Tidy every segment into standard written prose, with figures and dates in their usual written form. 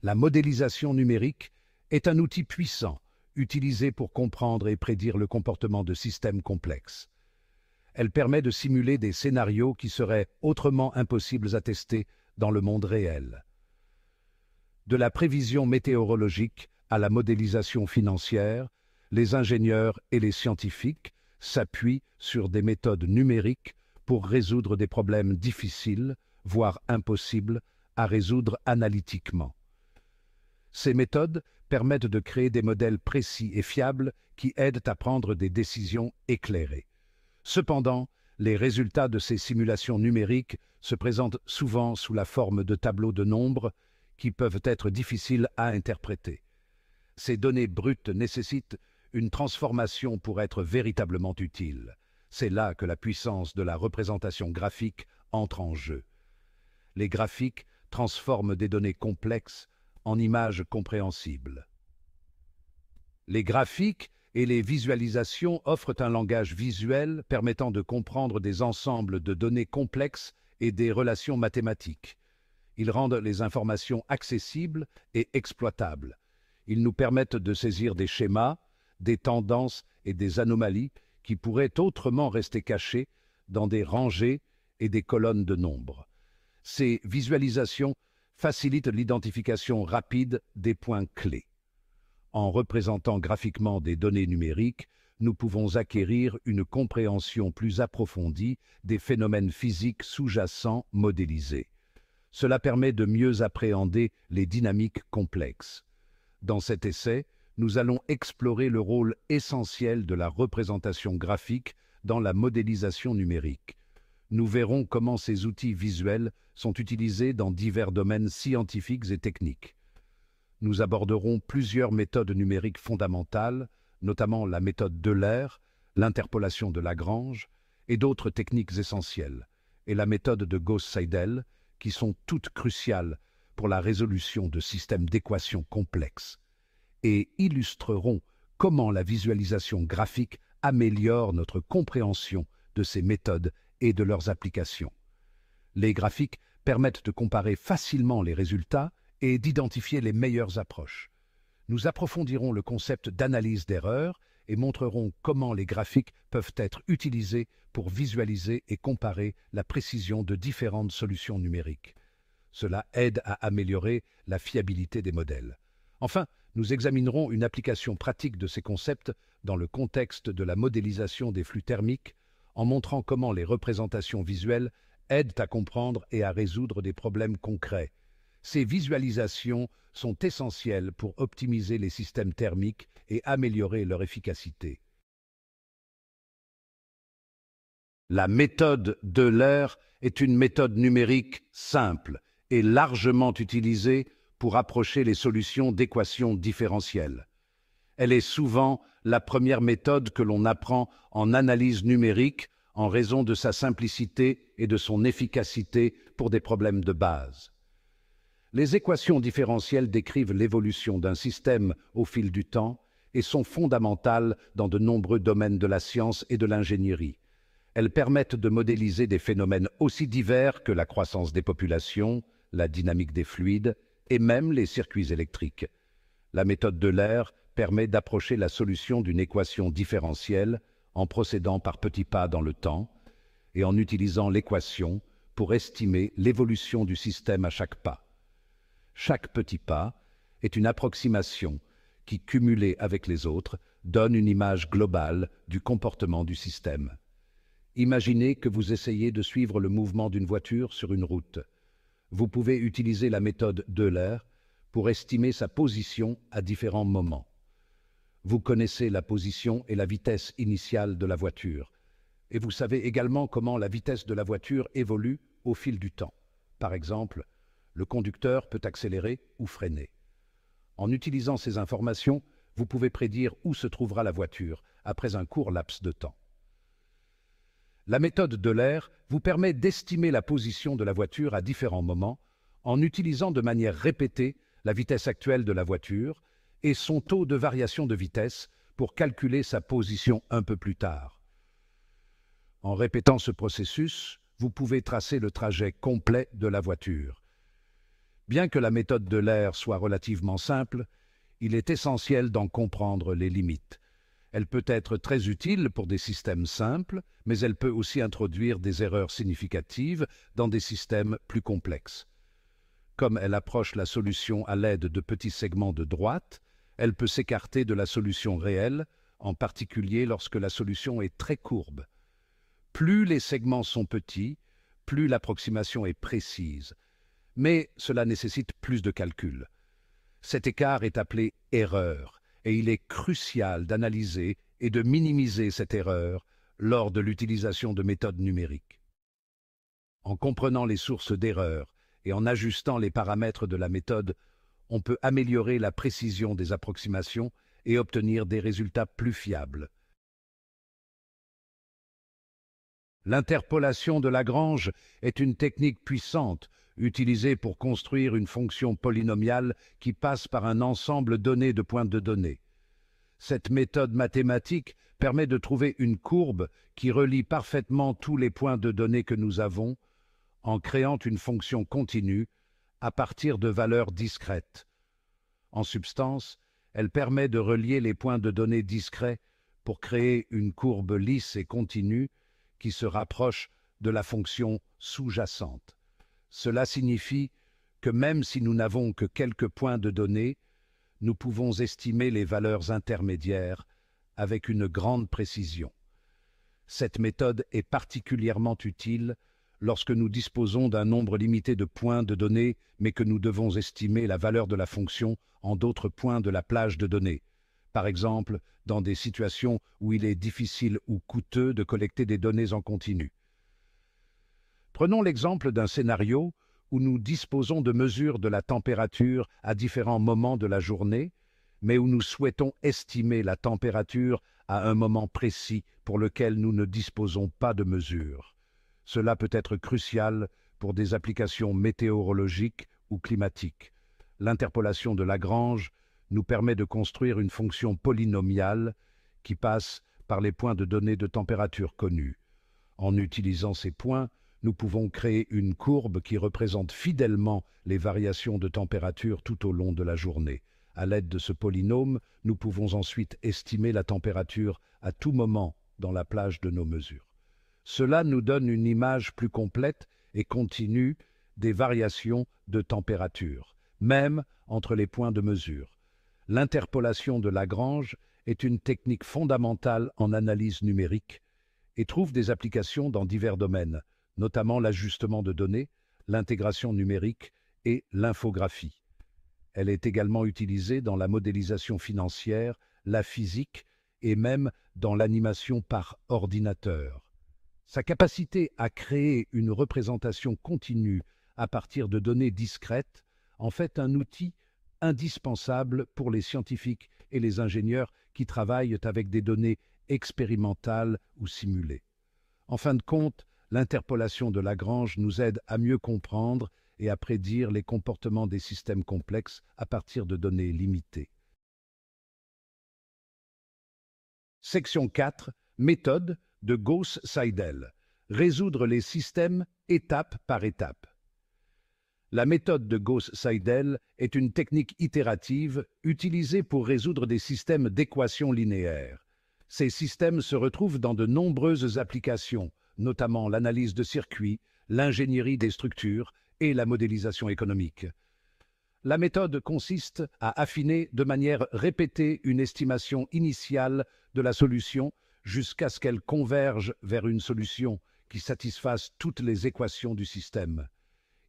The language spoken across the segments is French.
La modélisation numérique est un outil puissant, utilisé pour comprendre et prédire le comportement de systèmes complexes. Elle permet de simuler des scénarios qui seraient autrement impossibles à tester dans le monde réel. De la prévision météorologique à la modélisation financière, les ingénieurs et les scientifiques s'appuient sur des méthodes numériques pour résoudre des problèmes difficiles, voire impossibles, à résoudre analytiquement. Ces méthodes permettent de créer des modèles précis et fiables qui aident à prendre des décisions éclairées. Cependant, les résultats de ces simulations numériques se présentent souvent sous la forme de tableaux de nombres qui peuvent être difficiles à interpréter. Ces données brutes nécessitent une transformation pour être véritablement utiles. C'est là que la puissance de la représentation graphique entre en jeu. Les graphiques transforment des données complexes en images compréhensibles. Les graphiques et les visualisations offrent un langage visuel permettant de comprendre des ensembles de données complexes et des relations mathématiques. Ils rendent les informations accessibles et exploitables. Ils nous permettent de saisir des schémas, des tendances et des anomalies qui pourraient autrement rester cachées dans des rangées et des colonnes de nombres. Ces visualisations facilitent l'identification rapide des points clés. En représentant graphiquement des données numériques, nous pouvons acquérir une compréhension plus approfondie des phénomènes physiques sous-jacents modélisés. Cela permet de mieux appréhender les dynamiques complexes. Dans cet essai, nous allons explorer le rôle essentiel de la représentation graphique dans la modélisation numérique. Nous verrons comment ces outils visuels sont utilisés dans divers domaines scientifiques et techniques. Nous aborderons plusieurs méthodes numériques fondamentales, notamment la méthode d'Euler, l'interpolation de Lagrange et d'autres techniques essentielles, et la méthode de Gauss-Seidel, qui sont toutes cruciales pour la résolution de systèmes d'équations complexes, et illustreront comment la visualisation graphique améliore notre compréhension de ces méthodes et de leurs applications. Les graphiques permettent de comparer facilement les résultats et d'identifier les meilleures approches. Nous approfondirons le concept d'analyse d'erreurs et montrerons comment les graphiques peuvent être utilisés pour visualiser et comparer la précision de différentes solutions numériques. Cela aide à améliorer la fiabilité des modèles. Enfin, nous examinerons une application pratique de ces concepts dans le contexte de la modélisation des flux thermiques, en montrant comment les représentations visuelles aident à comprendre et à résoudre des problèmes concrets. Ces visualisations sont essentielles pour optimiser les systèmes thermiques et améliorer leur efficacité. La méthode d'Euler est une méthode numérique simple et largement utilisée pour approcher les solutions d'équations différentielles. Elle est souvent la première méthode que l'on apprend en analyse numérique en raison de sa simplicité et de son efficacité pour des problèmes de base. Les équations différentielles décrivent l'évolution d'un système au fil du temps et sont fondamentales dans de nombreux domaines de la science et de l'ingénierie. Elles permettent de modéliser des phénomènes aussi divers que la croissance des populations, la dynamique des fluides et même les circuits électriques. La méthode d'Euler permet d'approcher la solution d'une équation différentielle en procédant par petits pas dans le temps et en utilisant l'équation pour estimer l'évolution du système à chaque pas. Chaque petit pas est une approximation qui, cumulée avec les autres, donne une image globale du comportement du système. Imaginez que vous essayez de suivre le mouvement d'une voiture sur une route. Vous pouvez utiliser la méthode d'Euler pour estimer sa position à différents moments. Vous connaissez la position et la vitesse initiale de la voiture, et vous savez également comment la vitesse de la voiture évolue au fil du temps. Par exemple, le conducteur peut accélérer ou freiner. En utilisant ces informations, vous pouvez prédire où se trouvera la voiture après un court laps de temps. La méthode d'Euler vous permet d'estimer la position de la voiture à différents moments en utilisant de manière répétée la vitesse actuelle de la voiture et son taux de variation de vitesse pour calculer sa position un peu plus tard. En répétant ce processus, vous pouvez tracer le trajet complet de la voiture. Bien que la méthode de l'air soit relativement simple, il est essentiel d'en comprendre les limites. Elle peut être très utile pour des systèmes simples, mais elle peut aussi introduire des erreurs significatives dans des systèmes plus complexes. Comme elle approche la solution à l'aide de petits segments de droite, elle peut s'écarter de la solution réelle, en particulier lorsque la solution est très courbe. Plus les segments sont petits, plus l'approximation est précise, mais cela nécessite plus de calcul. Cet écart est appelé erreur, et il est crucial d'analyser et de minimiser cette erreur lors de l'utilisation de méthodes numériques. En comprenant les sources d'erreur et en ajustant les paramètres de la méthode, on peut améliorer la précision des approximations et obtenir des résultats plus fiables. L'interpolation de Lagrange est une technique puissante utilisée pour construire une fonction polynomiale qui passe par un ensemble donné de points de données. Cette méthode mathématique permet de trouver une courbe qui relie parfaitement tous les points de données que nous avons en créant une fonction continue à partir de valeurs discrètes. En substance, elle permet de relier les points de données discrets pour créer une courbe lisse et continue qui se rapproche de la fonction sous-jacente. Cela signifie que même si nous n'avons que quelques points de données, nous pouvons estimer les valeurs intermédiaires avec une grande précision. Cette méthode est particulièrement utile lorsque nous disposons d'un nombre limité de points de données, mais que nous devons estimer la valeur de la fonction en d'autres points de la plage de données. Par exemple, dans des situations où il est difficile ou coûteux de collecter des données en continu. Prenons l'exemple d'un scénario où nous disposons de mesures de la température à différents moments de la journée, mais où nous souhaitons estimer la température à un moment précis pour lequel nous ne disposons pas de mesures. Cela peut être crucial pour des applications météorologiques ou climatiques. L'interpolation de Lagrange nous permet de construire une fonction polynomiale qui passe par les points de données de température connus. En utilisant ces points, nous pouvons créer une courbe qui représente fidèlement les variations de température tout au long de la journée. À l'aide de ce polynôme, nous pouvons ensuite estimer la température à tout moment dans la plage de nos mesures. Cela nous donne une image plus complète et continue des variations de température, même entre les points de mesure. L'interpolation de Lagrange est une technique fondamentale en analyse numérique et trouve des applications dans divers domaines, notamment l'ajustement de données, l'intégration numérique et l'infographie. Elle est également utilisée dans la modélisation financière, la physique et même dans l'animation par ordinateur. Sa capacité à créer une représentation continue à partir de données discrètes en fait un outil indispensable pour les scientifiques et les ingénieurs qui travaillent avec des données expérimentales ou simulées. En fin de compte, l'interpolation de Lagrange nous aide à mieux comprendre et à prédire les comportements des systèmes complexes à partir de données limitées. Section 4. Méthode de Gauss-Seidel. Résoudre les systèmes étape par étape. La méthode de Gauss-Seidel est une technique itérative utilisée pour résoudre des systèmes d'équations linéaires. Ces systèmes se retrouvent dans de nombreuses applications, notamment l'analyse de circuits, l'ingénierie des structures et la modélisation économique. La méthode consiste à affiner de manière répétée une estimation initiale de la solution jusqu'à ce qu'elle converge vers une solution qui satisfasse toutes les équations du système.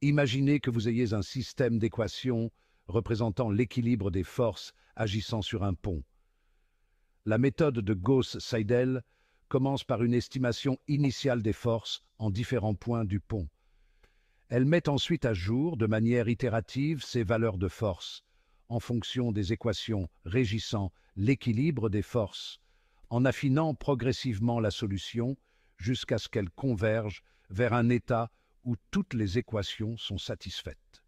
Imaginez que vous ayez un système d'équations représentant l'équilibre des forces agissant sur un pont. La méthode de Gauss-Seidel commence par une estimation initiale des forces en différents points du pont. Elle met ensuite à jour, de manière itérative, ces valeurs de force, en fonction des équations régissant l'équilibre des forces, en affinant progressivement la solution jusqu'à ce qu'elle converge vers un état où toutes les équations sont satisfaites.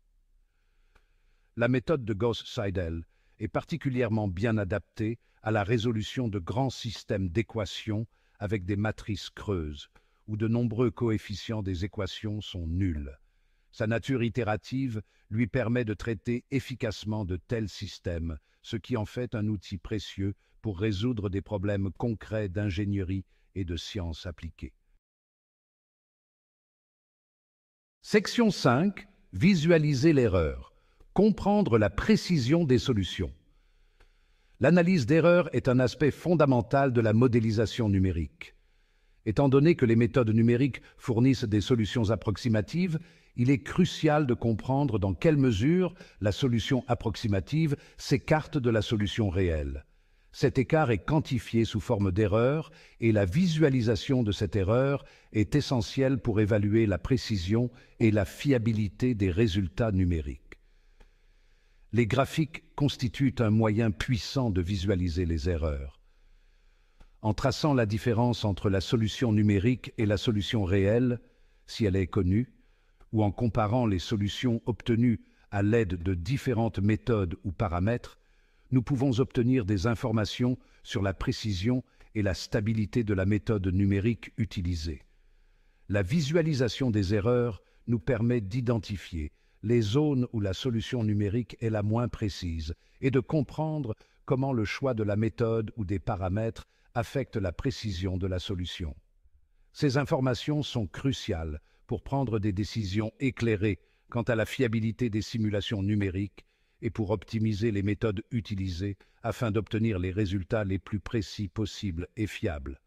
La méthode de Gauss-Seidel est particulièrement bien adaptée à la résolution de grands systèmes d'équations avec des matrices creuses, où de nombreux coefficients des équations sont nuls. Sa nature itérative lui permet de traiter efficacement de tels systèmes, ce qui en fait un outil précieux pour résoudre des problèmes concrets d'ingénierie et de sciences appliquées. Section 5. Visualiser l'erreur. Comprendre la précision des solutions. L'analyse d'erreur est un aspect fondamental de la modélisation numérique. Étant donné que les méthodes numériques fournissent des solutions approximatives, il est crucial de comprendre dans quelle mesure la solution approximative s'écarte de la solution réelle. Cet écart est quantifié sous forme d'erreur et la visualisation de cette erreur est essentielle pour évaluer la précision et la fiabilité des résultats numériques. Les graphiques constituent un moyen puissant de visualiser les erreurs. En traçant la différence entre la solution numérique et la solution réelle, si elle est connue, ou en comparant les solutions obtenues à l'aide de différentes méthodes ou paramètres, nous pouvons obtenir des informations sur la précision et la stabilité de la méthode numérique utilisée. La visualisation des erreurs nous permet d'identifier les zones où la solution numérique est la moins précise et de comprendre comment le choix de la méthode ou des paramètres affecte la précision de la solution. Ces informations sont cruciales pour prendre des décisions éclairées quant à la fiabilité des simulations numériques et pour optimiser les méthodes utilisées afin d'obtenir les résultats les plus précis possibles et fiables.